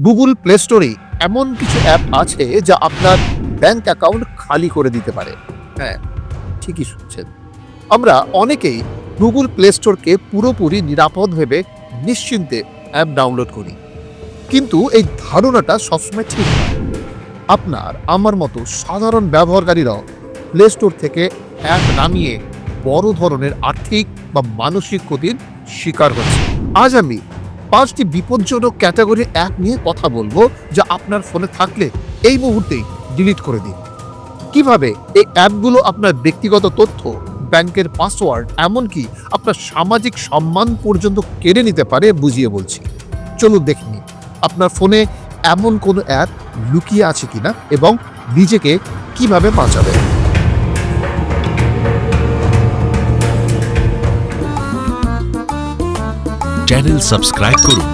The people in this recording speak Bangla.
গুগল প্লে স্টোরে এমন কিছু অ্যাপ আছে যা আপনার ব্যাংক অ্যাকাউন্ট খালি করে দিতে পারে। হ্যাঁ, ঠিকই শুনছেন। আমরা অনেকেই গুগল প্লে স্টোরকে পুরোপুরি নিরাপদ ভেবে নিশ্চিন্তে অ্যাপ ডাউনলোড করি, কিন্তু এই ধারণাটা সবসময় ঠিক নয়। আপনার আমার মতো সাধারণ ব্যবহারকারীরাও প্লে স্টোর থেকে অ্যাপ নামিয়ে বড় ধরনের আর্থিক বা মানসিক ক্ষতির শিকার হচ্ছে। আজ আমি 5টি বিপজ্জনক ক্যাটাগরির অ্যাপ নিয়ে কথা বলবো, যা আপনার ফোনে থাকলে এই মুহূর্তেই ডিলিট করে দিন। কিভাবে এই অ্যাপগুলো আপনার ব্যক্তিগত তথ্য, ব্যাংকের পাসওয়ার্ড, এমনকি আপনার সামাজিক সম্মান পর্যন্ত কেড়ে নিতে পারে বুঝিয়ে বলছি। চলুন দেখে নিন আপনার ফোনে এমন কোনো অ্যাপ লুকিয়ে আছে কিনা এবং নিজেকে কিভাবে বাঁচাবেন। চ্যানেল সাবস্ক্রাইব করুন